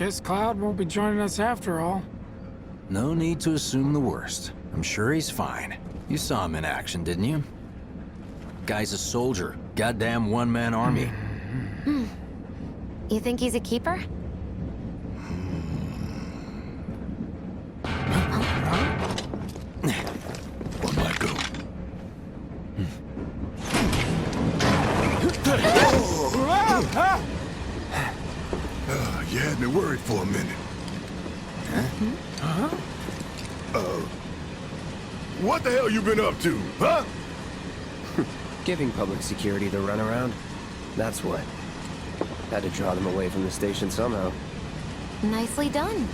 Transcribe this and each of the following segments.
Guess Cloud won't be joining us after all. No need to assume the worst. I'm sure he's fine. You saw him in action, didn't you? Guy's a soldier. Goddamn one-man army. You think he's a keeper? One might go. You had me worried for a minute. What the hell you been up to, huh? Giving public security the runaround. That's what. Had to draw them away from the station somehow. Nicely done.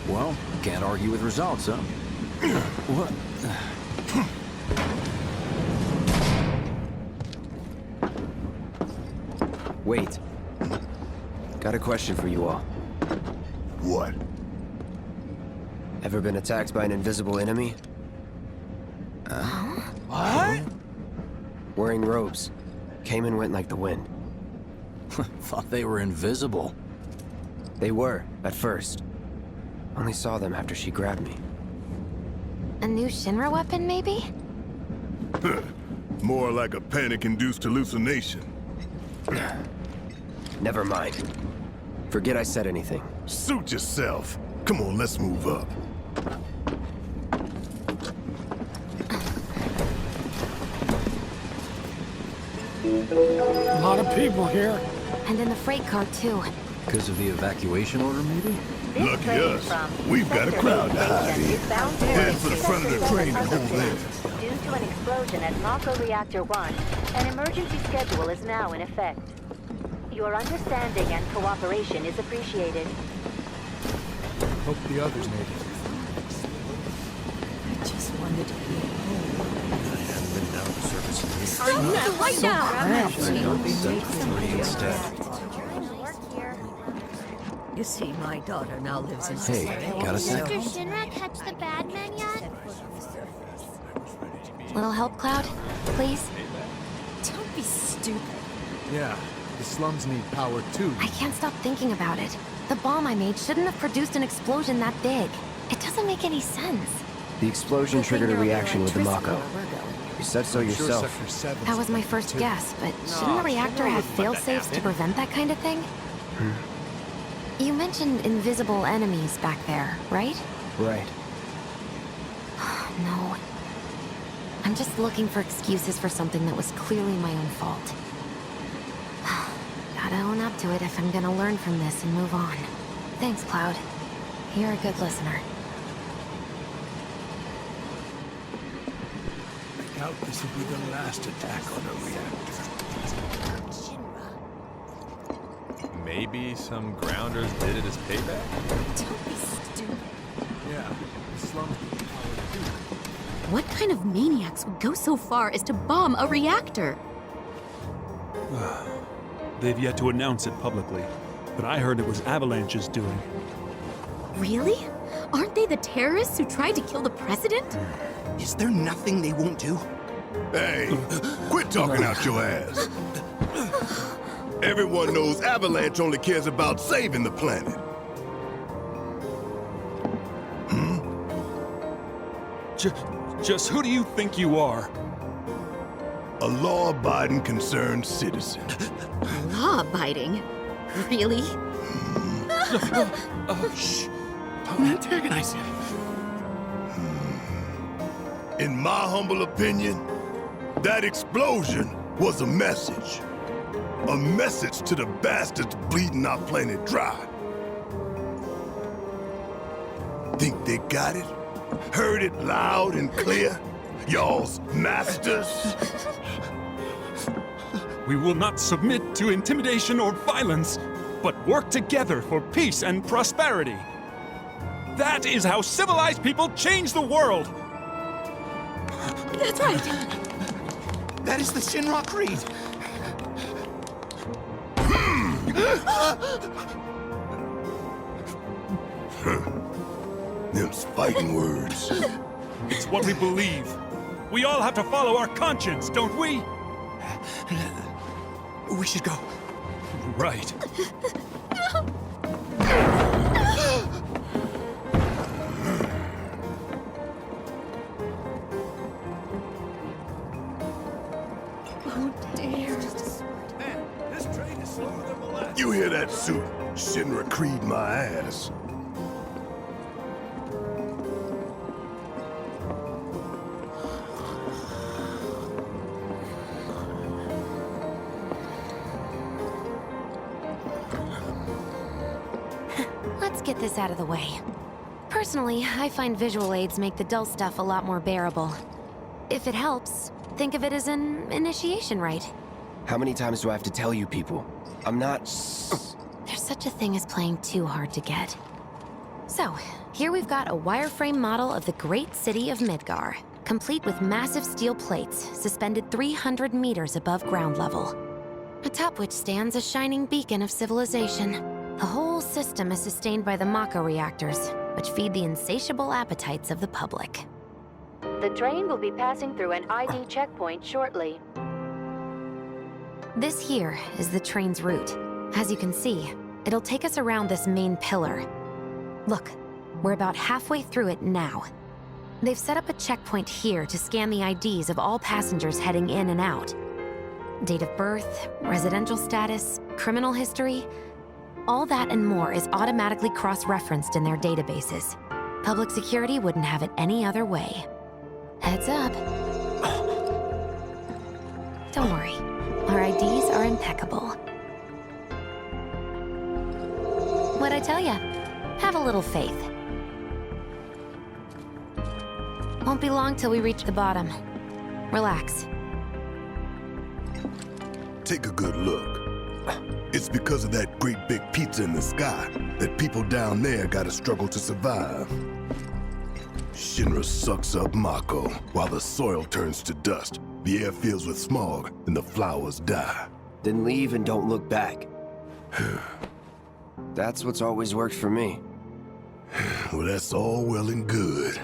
Well, can't argue with results, huh? What? Wait. Got a question for you all. What? Ever been attacked by an invisible enemy? What? Wearing robes. Came and went like the wind. Thought they were invisible. They were, at first. Only saw them after she grabbed me. A new Shinra weapon, maybe? More like a panic-induced hallucination. Never mind. Forget I said anything. Suit yourself. Come on, let's move up. A lot of people here. And in the freight car, too. Because of the evacuation order, maybe? Lucky us. We've got a crowd to hide in. Head for the front of the train and hold there. Due to an explosion at Mako Reactor 1, an emergency schedule is now in effect. Your understanding and cooperation is appreciated. Hope the others made it. I just wanted to be home. I haven't been down to service in weeks. No, right now! Instead. You see, my daughter now lives in Hey, got a sec? Mr. Shinra catch the bad men yet? Little help, Cloud? Please? Don't be stupid. Yeah, the slums need power too. I can't stop thinking about it. The bomb I made shouldn't have produced an explosion that big. It doesn't make any sense. The explosion triggered a reaction with the Mako. You said so yourself. That was my first guess, but shouldn't the reactor have fail-safes to prevent that kind of thing? You mentioned invisible enemies back there, right? Right. No. I'm just looking for excuses for something that was clearly my own fault. Gotta own up to it if I'm gonna learn from this and move on. Thanks, Cloud. You're a good listener. I doubt this will be the last attack on a reactor. Maybe some grounders did it as payback? Don't be stupid. Yeah, the slums need power too. What kind of maniacs would go so far as to bomb a reactor? They've yet to announce it publicly, but I heard it was Avalanche's doing. Really? Aren't they the terrorists who tried to kill the president? Is there nothing they won't do? Hey, quit talking out your ass. Everyone knows Avalanche only cares about saving the planet. Just who do you think you are? A law-abiding, concerned citizen. Law-abiding? Really? Shh! Don't antagonize him. In my humble opinion, that explosion was a message. A message to the bastards bleeding our planet dry. Think they got it? Heard it loud and clear? Y'all's masters? We will not submit to intimidation or violence, but work together for peace and prosperity. That is how civilized people change the world! That's right! That is the Shinra Creed! Them's fighting words. It's what we believe. We all have to follow our conscience, don't we? We should go. Right. No! dear. Man, this train is slower than molasses. You hear that, suit? Shinra Creed my ass. Let's get this out of the way. Personally, I find visual aids make the dull stuff a lot more bearable. If it helps, think of it as an initiation rite. How many times do I have to tell you people? I'm not... There's such a thing as playing too hard to get. So, here we've got a wireframe model of the great city of Midgar, complete with massive steel plates suspended 300 meters above ground level, atop which stands a shining beacon of civilization. The whole system is sustained by the Mako reactors, which feed the insatiable appetites of the public. The train will be passing through an ID checkpoint shortly. This here is the train's route. As you can see, it'll take us around this main pillar. Look, we're about halfway through it now. They've set up a checkpoint here to scan the IDs of all passengers heading in and out. Date of birth, residential status, criminal history, all that and more is automatically cross-referenced in their databases. Public security wouldn't have it any other way. Heads up. Don't worry, our IDs are impeccable. What'd I tell ya? Have a little faith. Won't be long till we reach the bottom. Relax. Take a good look. It's because of that great big pizza in the sky that people down there gotta struggle to survive. Shinra sucks up Mako while the soil turns to dust, the air fills with smog, and the flowers die. Then leave and don't look back. That's what's always worked for me. Well, that's all well and good.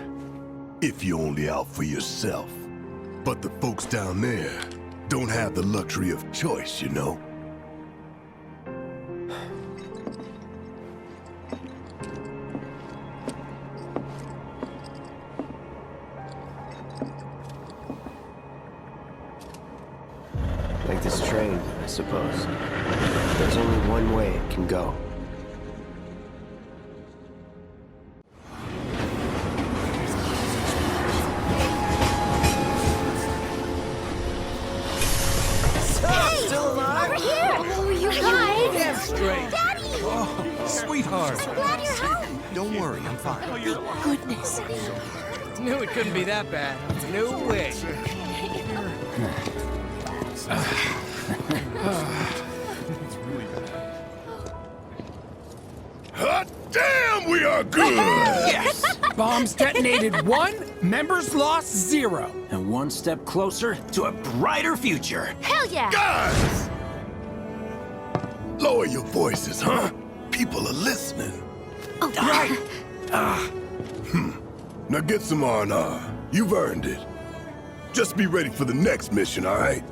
If you're only out for yourself. But the folks down there don't have the luxury of choice, you know? Like this train, I suppose. There's only one way it can go. Sweetheart. I'm glad you're home. Don't worry, I'm fine. Thank goodness. Knew it couldn't be that bad. No way. Hot damn, we are good! Yes! Bombs detonated 1, members lost 0. And one step closer to a brighter future. Hell yeah! Guys! Lower your voices, huh? People are listening. Oh, Right! Now get some R&R. You've earned it. Just be ready for the next mission, all right?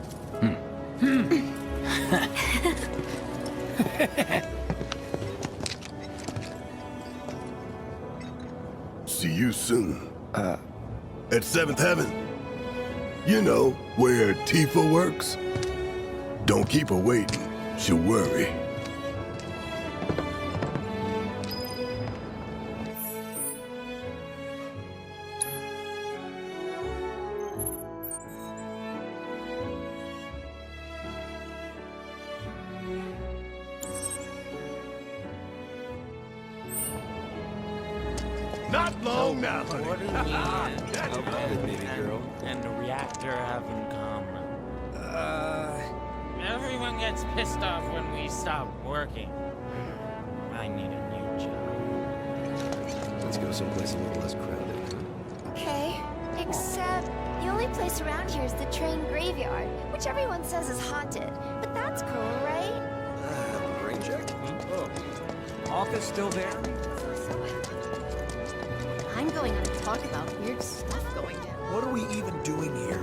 See you soon. At 7th Heaven. You know, where Tifa works. Don't keep her waiting. She'll worry. Not long now, honey. What do you mean? Baby girl. And the reactor haven't come. Everyone gets pissed off when we stop working. I need a new job. Let's go someplace a little less crowded. Okay, except the only place around here is the train graveyard, which everyone says is haunted. But that's cool, right? Brain check? Oh. Office still there? I'm going on to talk about weird stuff going down. What are we even doing here?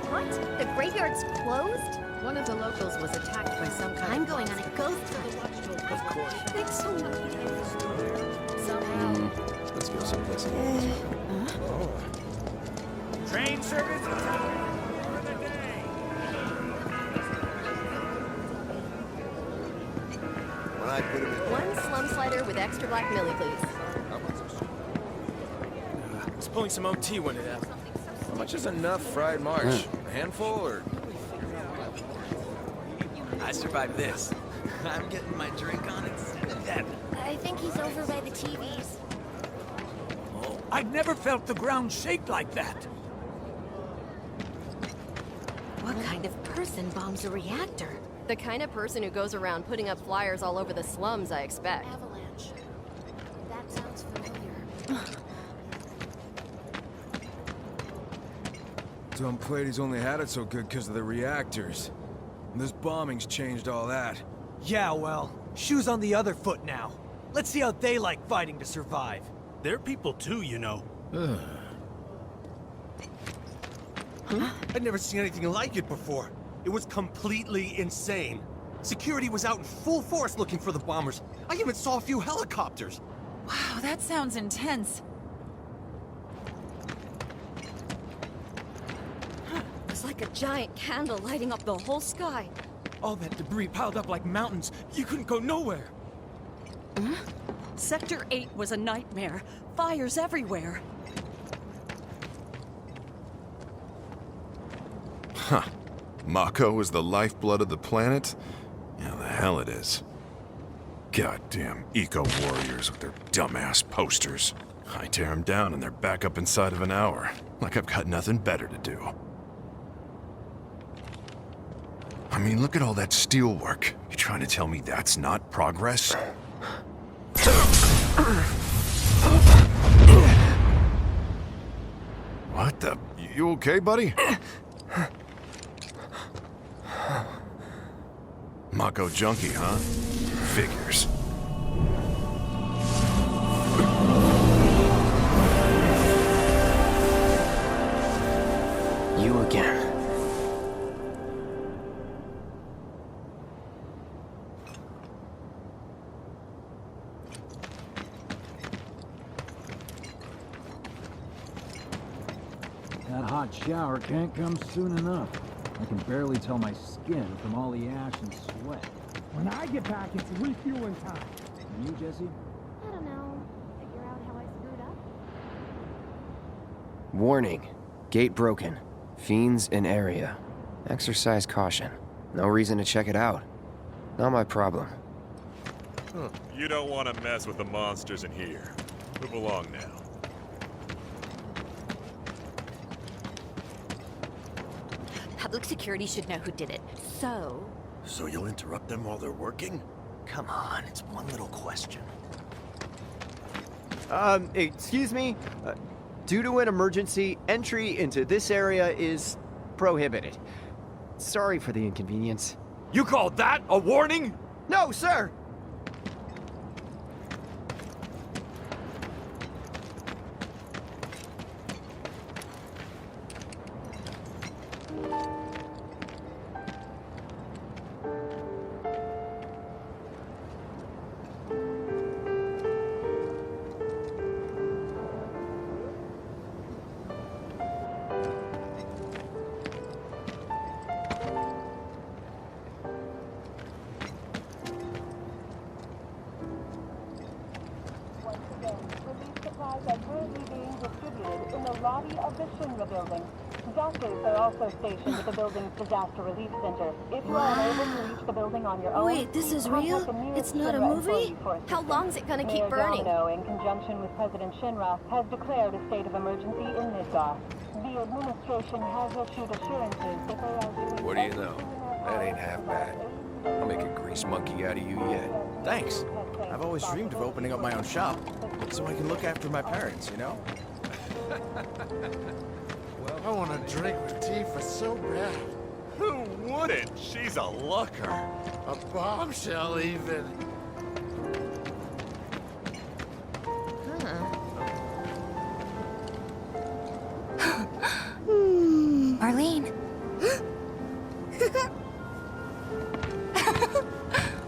What? The graveyard's closed? One of the locals was attacked by some kind I'm of going on a ghost hunt. Of course. Thanks so much. Somehow. Let's go someplace a little less crowded. Train service for the day. When I put him in... One slum slider with extra black millie, please. I was pulling some OT when it happened. How much is enough fried marsh? A handful, or...? I survived this. I'm getting my drink on instead of that. I think he's over by the TVs. I've never felt the ground shake like that. What kind of person bombs a reactor? The kind of person who goes around putting up flyers all over the slums, I expect. Avalanche. That sounds familiar. Dumb Platy's only had it so good because of the reactors. And this bombing's changed all that. Yeah, well, shoes on the other foot now. Let's see how they like fighting to survive. They're people too, you know. I'd never seen anything like it before. It was completely insane. Security was out in full force looking for the bombers. I even saw a few helicopters. Wow, that sounds intense. It's like a giant candle lighting up the whole sky. All that debris piled up like mountains. You couldn't go nowhere. Sector 8 was a nightmare. Fires everywhere. Huh. Mako is the lifeblood of the planet? Yeah, the hell it is. Goddamn eco-warriors with their dumbass posters. I tear them down and they're back up inside of an hour. Like I've got nothing better to do. I mean, look at all that steel work. You trying to tell me that's not progress? What the? You okay, buddy? Mako junkie, huh? Figures. You again. That hot shower can't come soon enough. I can barely tell my skin from all the ash and sweat. When I get back, it's refueling time. And you, Jesse? I don't know. Figure out how I screwed up? Warning. Gate broken. Fiends in area. Exercise caution. No reason to check it out. Not my problem. You don't want to mess with the monsters in here. Move along now. Public security should know who did it. So you'll interrupt them while they're working? Come on, it's one little question. Excuse me? Due to an emergency, entry into this area is prohibited. Sorry for the inconvenience. You call that a warning? No, sir! In the lobby of the Shinra building. Doctors are also stationed at the building's disaster relief center. If you are unable to reach the building on your own, Wait, this is real? It's not a movie? How long's it gonna keep Mayor burning? Domino, in conjunction with President Shinra, has declared a state of emergency in Midgar. The administration has issued assurances that they are doing... What do you know? That ain't half bad. I'll make a grease monkey out of you yet. Thanks. I've always dreamed of opening up my own shop, so I can look after my parents, you know? Well, I want to drink with Tifa so bad. Who wouldn't? She's a looker. A bombshell, even. Arlene.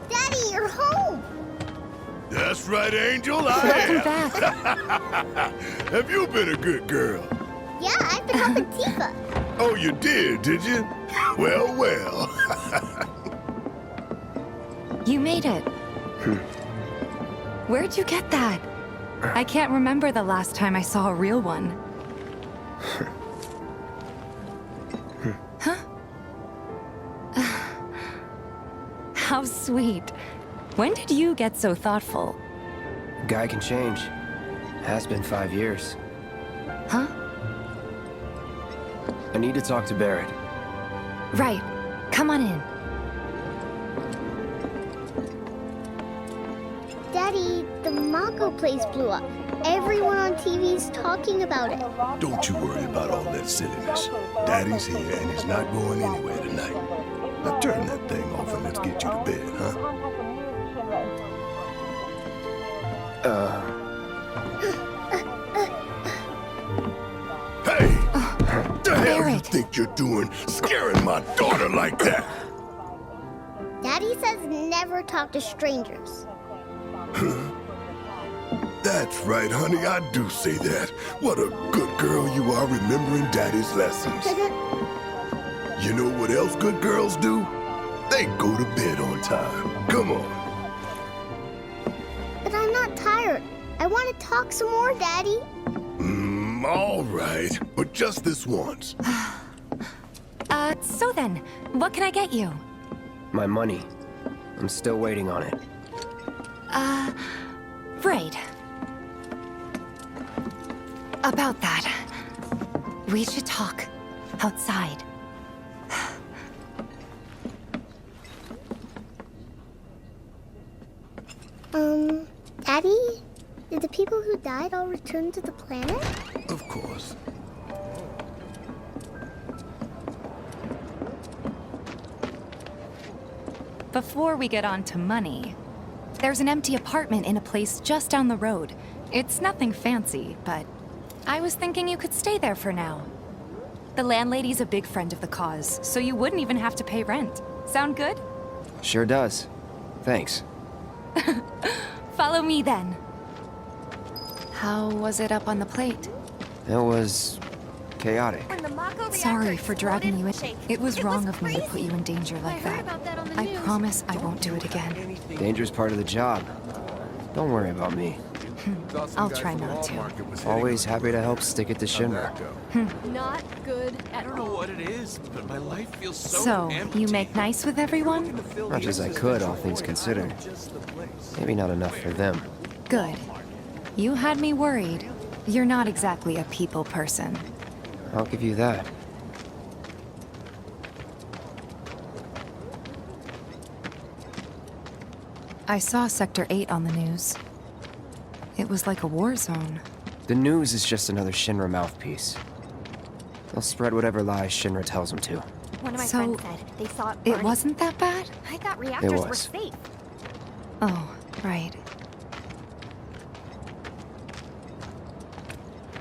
Daddy, you're home! That's right, Angel. I Welcome am. back. Have you been a good girl? Yeah, I've happened up in Tifa. Oh, you did you? Well, well. You made it. Where'd you get that? I can't remember the last time I saw a real one. Huh? How sweet. When did you get so thoughtful? Guy can change. Has been 5 years. Huh? I need to talk to Barrett. Right. Come on in. Daddy, the Mako place blew up. Everyone on TV's talking about it. Don't you worry about all that silliness. Daddy's here and he's not going anywhere tonight. Now turn that thing off and let's get you to bed, huh? Hey! The hell you think you're doing, scaring my daughter like that? Daddy says never talk to strangers. That's right, honey, I do say that. What a good girl you are remembering Daddy's lessons. You know what else good girls do? They go to bed on time. Come on. But I'm not tired. I want to talk some more, Daddy. All right, but just this once. So then, what can I get you? My money. I'm still waiting on it. Right. About that. We should talk. Outside. Daddy? Did the people who died all return to the planet? Of course. Before we get on to money, there's an empty apartment in a place just down the road. It's nothing fancy, but I was thinking you could stay there for now. The landlady's a big friend of the cause, so you wouldn't even have to pay rent. Sound good? Sure does. Thanks. Follow me then. How was it up on the plate? It was chaotic. Sorry for dragging you in. It was wrong of me to put you in danger like that. I promise I won't do it again. Danger's part of the job. Don't worry about me. I'll try not to. Always happy to help stick it to Shinra. Not good at all. I don't know what it is, but my life feels So, you make nice with everyone? Much as I could, all things considered. Maybe not enough for them. Good. You had me worried. You're not exactly a people person. I'll give you that. I saw Sector 8 on the news. It was like a war zone. The news is just another Shinra mouthpiece. They'll spread whatever lies Shinra tells them to. One of my So, friends said they saw it It burning. wasn't that bad? I thought reactors were was. safe. Oh, right.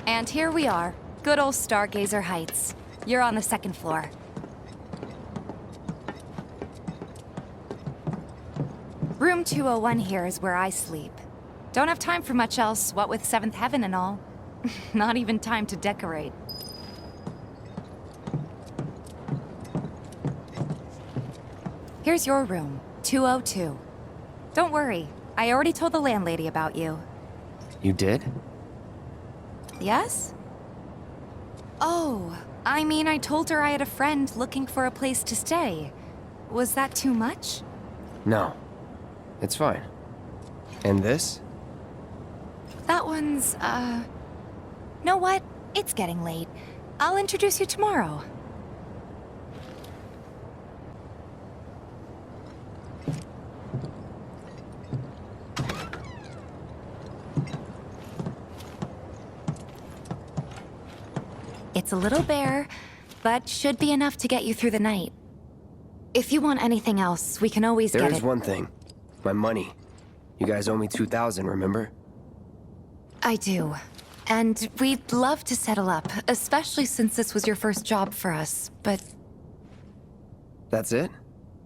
And here we are. Good old Stargazer Heights. You're on the second floor. Room 201 here is where I sleep. Don't have time for much else, what with 7th Heaven and all. Not even time to decorate. Here's your room, 202. Don't worry, I already told the landlady about you. You did? Yes? Oh, I mean, I told her I had a friend looking for a place to stay. Was that too much? No. It's fine. And this? That one's, Know what? It's getting late. I'll introduce you tomorrow. It's a little bare, but should be enough to get you through the night. If you want anything else, we can always get it. There is one thing. My money. You guys owe me 2,000, remember? I do. And we'd love to settle up, especially since this was your first job for us, but... That's it?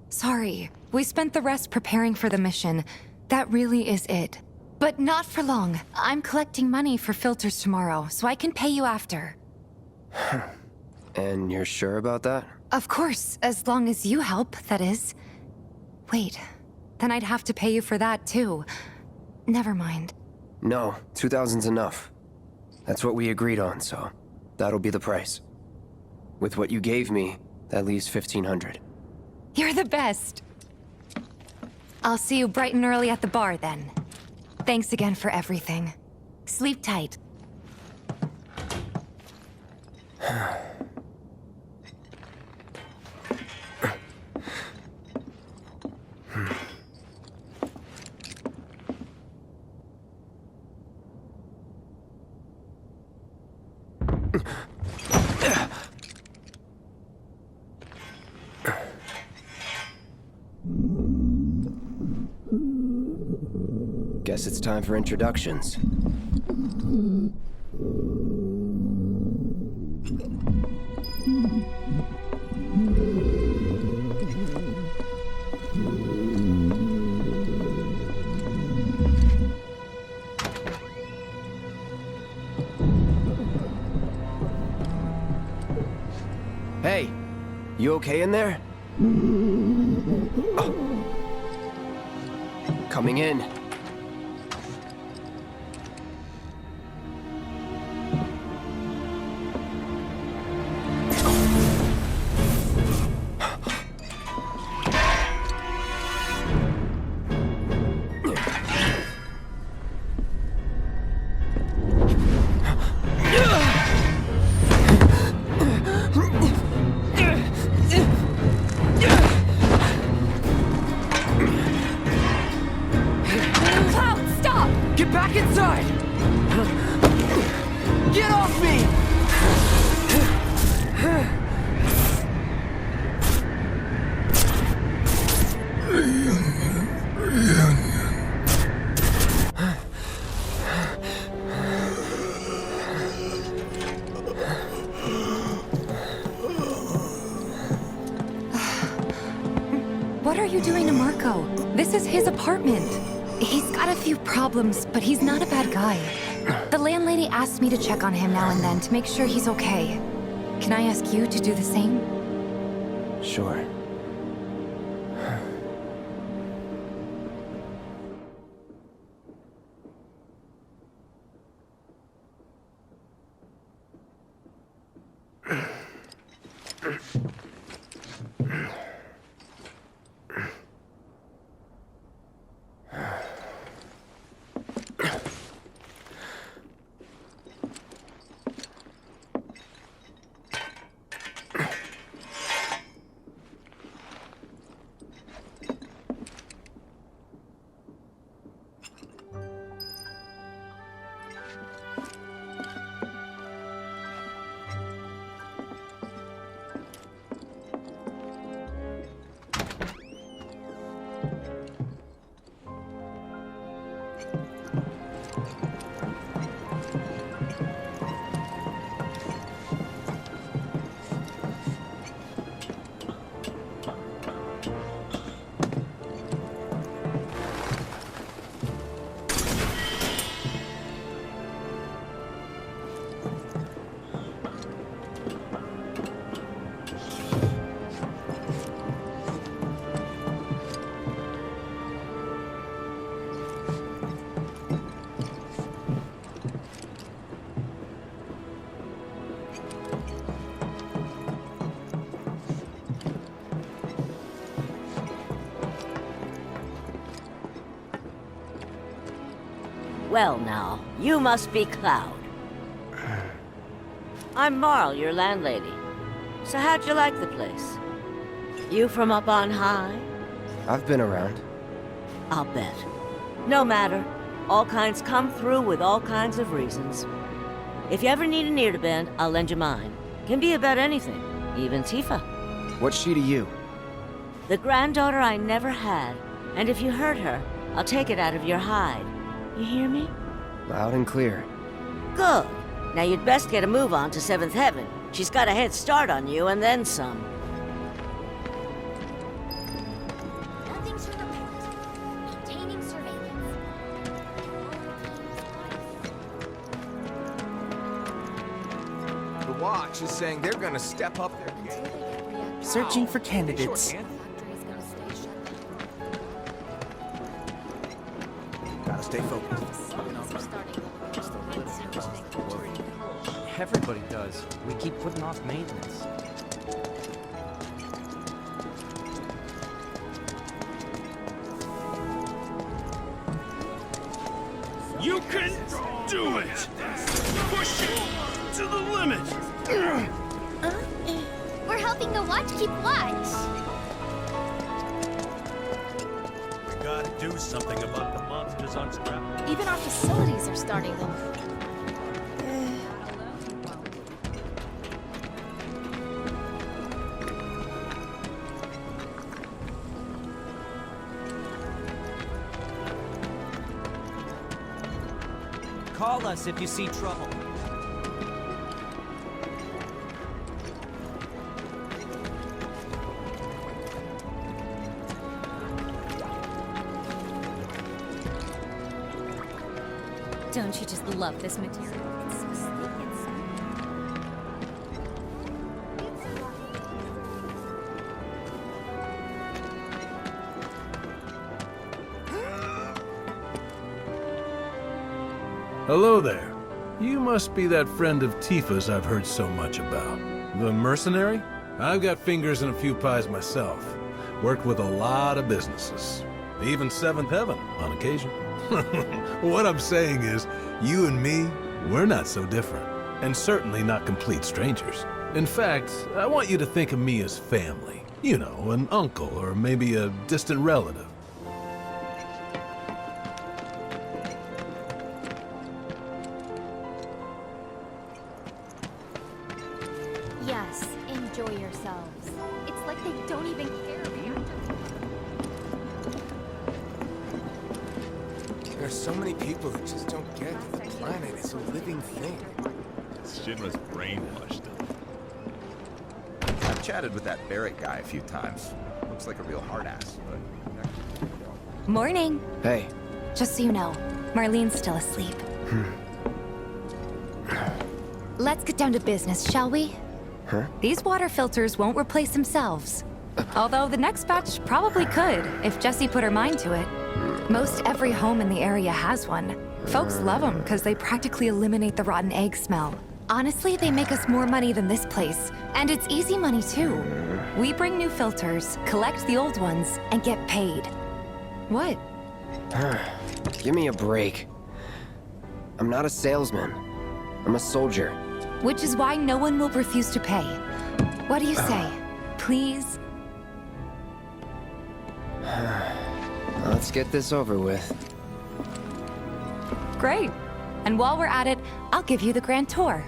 Sorry. We spent the rest preparing for the mission. That really is it. But not for long. I'm collecting money for filters tomorrow, so I can pay you after. And you're sure about that? Of course, as long as you help, that is. Wait, then I'd have to pay you for that too. Never mind. No, 2,000's enough. That's what we agreed on, so that'll be the price. With what you gave me, that leaves 1,500. You're the best. I'll see you bright and early at the bar then. Thanks again for everything. Sleep tight. Guess it's time for introductions. Hey, you okay in there? Oh. Coming in. What are you doing to Marco? This is his apartment. He's got a few problems, but he's not a bad guy. The landlady asked me to check on him now and then to make sure he's okay. Can I ask you to do the same? Sure. Well now, you must be Cloud. I'm Marl, your landlady. So how'd you like the place? You from up on high? I've been around. I'll bet. No matter. All kinds come through with all kinds of reasons. If you ever need an ear to bend, I'll lend you mine. Can be about anything, even Tifa. What's she to you? The granddaughter I never had, and if you hurt her, I'll take it out of your hide. You hear me? Loud and clear. Good. Now you'd best get a move on to 7th Heaven. She's got a head start on you, and then some. Nothing to report. Maintaining surveillance. The Watch. Watch is saying they're gonna step up their game. Searching for candidates. Gotta stay focused. Everybody does. We keep putting off maintenance. You can do it! Push it to the limit! We're helping the watch keep watch. We gotta do something about the monsters on scrap. Even our facilities are starting them. Call us if you see trouble. Don't you just love this material? It's so sleek and Hello there. You must be that friend of Tifa's I've heard so much about. The mercenary? I've got fingers in a few pies myself. Worked with a lot of businesses. Even Seventh Heaven, on occasion. What I'm saying is, you and me, we're not so different. And certainly not complete strangers. In fact, I want you to think of me as family. You know, an uncle or maybe a distant relative. Yes, enjoy yourselves. It's like they don't even care. There are so many people who just don't get that the planet is a living thing. Shinra's brainwashed them. I've chatted with that Barrett guy a few times. Looks like a real hard ass, but... Morning. Hey. Just so you know, Marlene's still asleep. Let's get down to business, shall we? Huh? These water filters won't replace themselves. Although the next batch probably could, if Jessie put her mind to it. Most every home in the area has one. Folks love them because they practically eliminate the rotten egg smell. Honestly, they make us more money than this place. And it's easy money, too. We bring new filters, collect the old ones, and get paid. What? Give me a break. I'm not a salesman. I'm a soldier. Which is why no one will refuse to pay. What do you say? Please? Let's get this over with. Great. And while we're at it, I'll give you the grand tour.